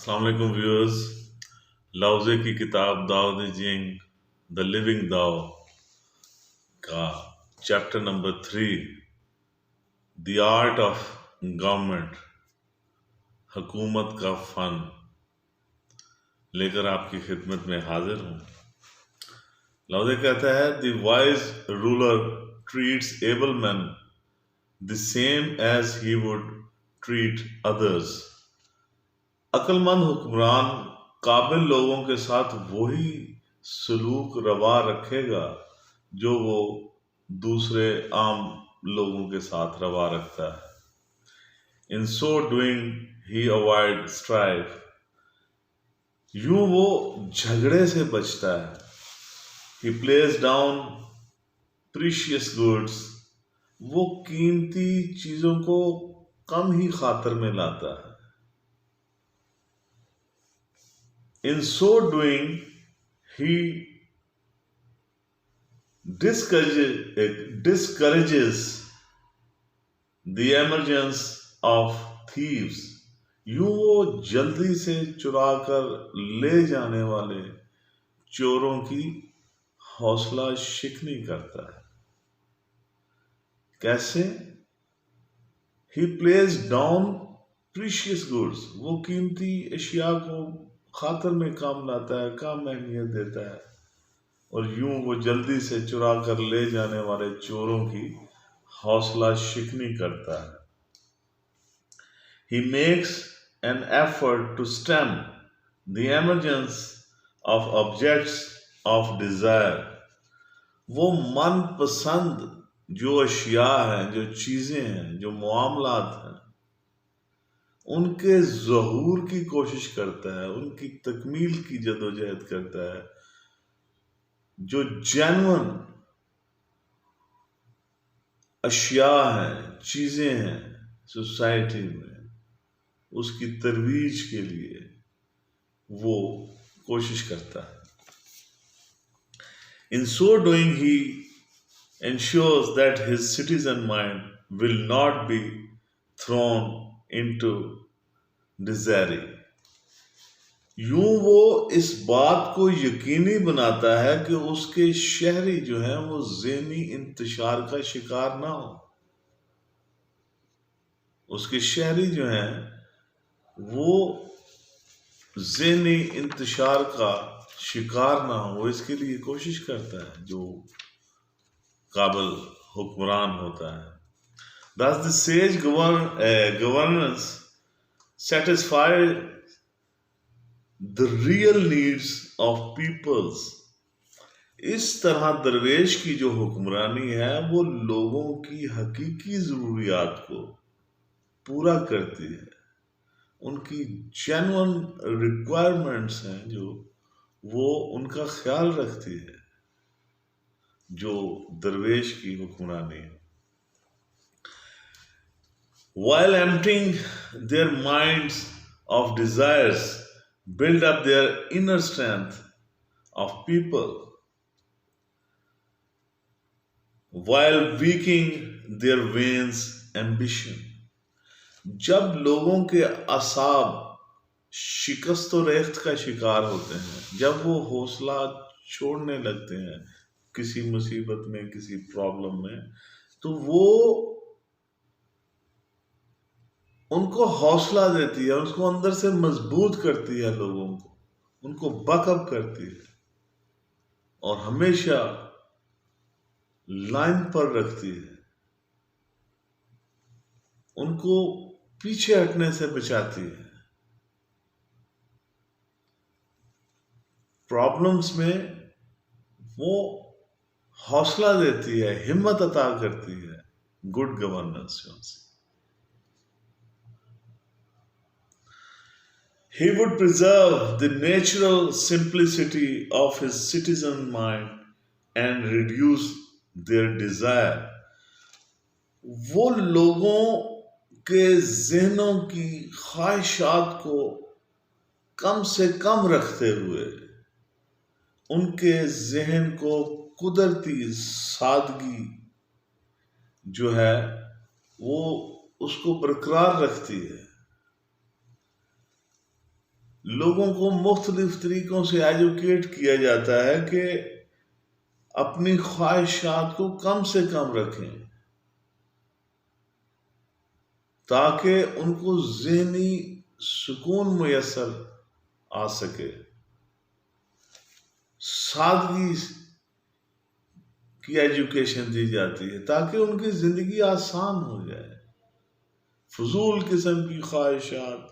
السلام علیکم ویورز. لاؤزے کی کتاب داؤ دی جنگ دا لیونگ داؤ کا chapter number 3 the art of government, حکومت کا فن لے کر آپ کی خدمت میں حاضر ہوں. لاؤزے کہتا ہے the wise ruler treats able man the same as he would treat others. عقل مند حکمران قابل لوگوں کے ساتھ وہی سلوک روا رکھے گا جو وہ دوسرے عام لوگوں کے ساتھ روا رکھتا ہے. ان سو ڈوئنگ ہی اوائڈ اسٹرائف. یوں وہ جھگڑے سے بچتا ہے. ہی پلیز ڈاؤن پریشیس گڈس. وہ قیمتی چیزوں کو کم ہی خاطر میں لاتا ہے. In so doing, he discourages the emergence of thieves. یوں وہ جلدی سے چرا کر لے جانے والے چوروں کی حوصلہ شکنی کرتا ہے. کیسے؟ He plays down precious goods. وہ قیمتی اشیاء کو خاطر میں کام لاتا ہے، کام اہمیت دیتا ہے، اور یوں وہ جلدی سے چرا کر لے جانے والے چوروں کی حوصلہ شکنی کرتا ہے. He makes an effort to stem the emergence of objects of desire. وہ من پسند جو اشیاء ہیں، جو چیزیں ہیں، جو معاملات ہیں، ان کے ظہور کی کوشش کرتا ہے، ان کی تکمیل کی جدوجہد کرتا ہے. جو جینون اشیاء ہیں، چیزیں ہیں سوسائٹی میں، اس کی ترویج کے لیے وہ کوشش کرتا ہے. In so doing, he ensures that his citizen mind will not be thrown into desire. یوں وہ اس بات کو یقینی بناتا ہے کہ اس کے شہری جو ہیں وہ ذہنی انتشار کا شکار نہ ہو. اس کے شہری جو ہیں وہ ذہنی انتشار کا شکار نہ ہو. وہ اس کے لیے کوشش کرتا ہے جو قابل حکمران ہوتا ہے. Thus the sage governance satisfies the real needs of peoples. اس طرح درویش کی جو حکمرانی ہے وہ لوگوں کی حقیقی ضروریات کو پورا کرتی ہے. ان کی جینون ریکوائرمنٹس ہیں جو وہ ان کا خیال رکھتی ہے جو درویش کی حکمرانی ہے. While emptying their minds of desires, build up their inner strength of people. While weakening their veins ambition. جب لوگوں کے اعصاب شکست و ریخت کا شکار ہوتے ہیں، جب وہ حوصلہ چھوڑنے لگتے ہیں کسی مصیبت میں، کسی پرابلم میں، تو وہ ان کو حوصلہ دیتی ہے، اس کو اندر سے مضبوط کرتی ہے، لوگوں کو ان کو بک اپ کرتی ہے اور ہمیشہ لائن پر رکھتی ہے، ان کو پیچھے ہٹنے سے بچاتی ہے. پرابلمس میں وہ حوصلہ دیتی ہے، ہمت عطا کرتی ہے. Good governance. He would preserve the natural simplicity of his citizen mind and reduce their desire. وہ لوگوں کے ذہنوں کی خواہشات کو کم سے کم رکھتے ہوئے ان کے ذہن کو قدرتی سادگی جو ہے وہ اس کو برقرار رکھتی ہے. لوگوں کو مختلف طریقوں سے ایجوکیٹ کیا جاتا ہے کہ اپنی خواہشات کو کم سے کم رکھیں تاکہ ان کو ذہنی سکون میسر آ سکے. سادگی کی ایجوکیشن دی جاتی ہے تاکہ ان کی زندگی آسان ہو جائے. فضول قسم کی خواہشات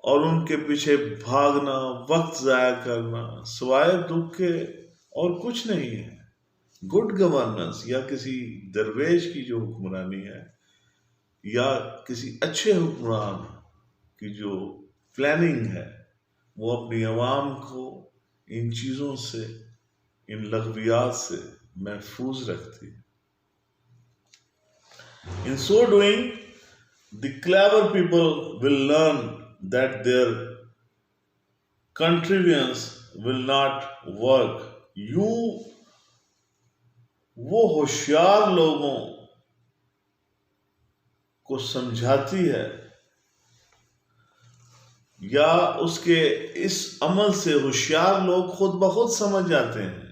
اور ان کے پیچھے بھاگنا، وقت ضائع کرنا سوائے دکھ کے اور کچھ نہیں ہے. گڈ گورننس یا کسی درویش کی جو حکمرانی ہے یا کسی اچھے حکمران کی جو پلاننگ ہے وہ اپنی عوام کو ان چیزوں سے، ان لغویات سے محفوظ رکھتی ہے. In so doing, the clever people will learn that their contrivance will not work. یوں وہ ہوشیار لوگوں کو سمجھاتی ہے یا اس کے اس عمل سے ہوشیار لوگ خود بخود سمجھ جاتے ہیں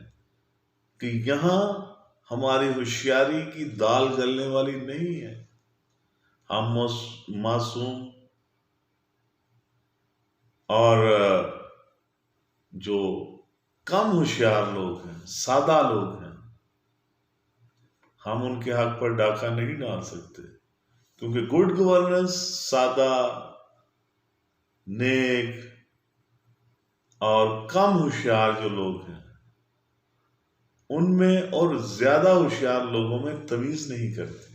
کہ یہاں ہماری ہوشیاری کی دال گلنے والی نہیں ہے. ہم معصوم اور جو کم ہوشیار لوگ ہیں، سادہ لوگ ہیں، ہم ان کے حق پر ڈاکہ نہیں ڈال سکتے کیونکہ گڈ گورننس سادہ، نیک اور کم ہوشیار جو لوگ ہیں ان میں اور زیادہ ہوشیار لوگوں میں تمیز نہیں کرتی.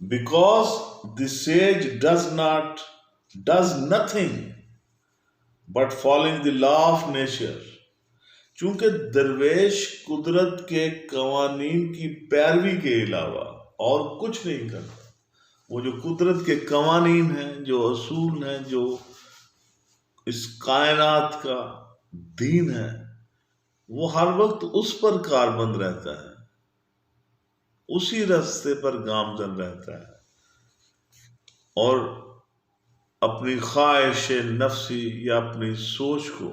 Because the sage does nothing but following the law of nature. چونکہ درویش قدرت کے قوانین کی پیروی کے علاوہ اور کچھ نہیں کرتا. وہ جو قدرت کے قوانین ہیں، جو اصول ہیں، جو اس کائنات کا دین ہے، وہ ہر وقت اس پر کاربند رہتا ہے، اسی راستے پر گامزن رہتا ہے اور اپنی خواہش نفسی یا اپنی سوچ کو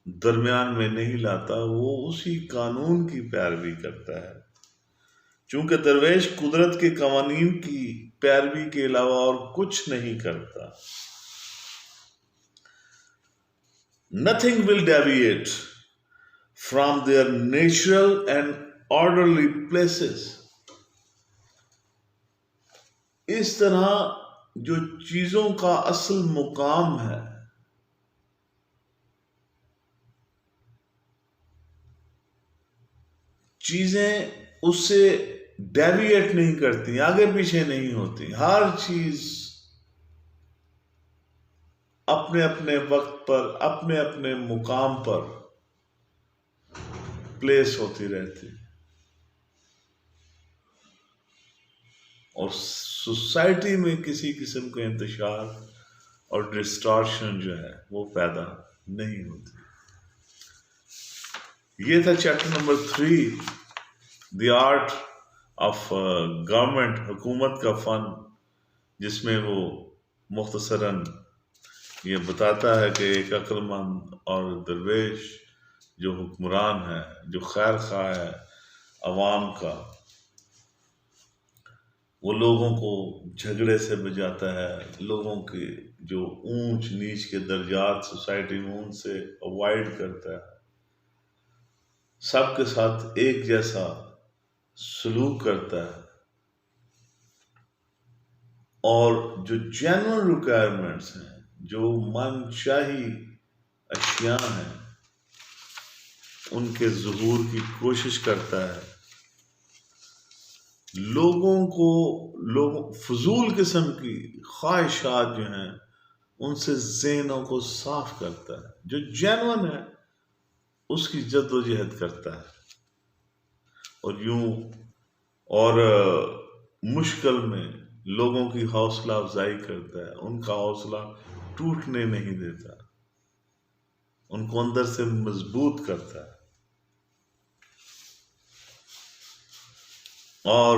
درمیان میں نہیں لاتا، وہ اسی قانون کی پیروی کرتا ہے. چونکہ درویش قدرت کے قوانین کی پیروی کے علاوہ اور کچھ نہیں کرتا. Nothing will deviate from their natural and orderly places. اس طرح جو چیزوں کا اصل مقام ہے چیزیں اس سے ڈیویٹ نہیں کرتی، آگے پیچھے نہیں ہوتی. ہر چیز اپنے اپنے وقت پر، اپنے اپنے مقام پر پلیس ہوتی رہتی. اور سوسائٹی میں کسی قسم کا انتشار اور ڈسٹارشن جو ہے وہ پیدا نہیں ہوتی. یہ تھا chapter number 3، the art of government, حکومت کا فن، جس میں وہ مختصراً یہ بتاتا ہے کہ ایک عقل مند اور درویش جو حکمران ہے، جو خیر خواہ ہے عوام کا، وہ لوگوں کو جھگڑے سے بچاتا ہے، لوگوں کے جو اونچ نیچ کے درجات سوسائٹی میں ان سے اوائڈ کرتا ہے، سب کے ساتھ ایک جیسا سلوک کرتا ہے، اور جو جینوئن ریکوائرمنٹس ہیں، جو من چاہی اشیاء ہیں، ان کے ظہور کی کوشش کرتا ہے. لوگوں فضول قسم کی خواہشات جو ہیں ان سے ذہنوں کو صاف کرتا ہے. جو جینوئن ہے اس کی جد و جہد کرتا ہے اور یوں اور مشکل میں لوگوں کی حوصلہ افزائی کرتا ہے، ان کا حوصلہ ٹوٹنے نہیں دیتا، ان کو اندر سے مضبوط کرتا ہے. اور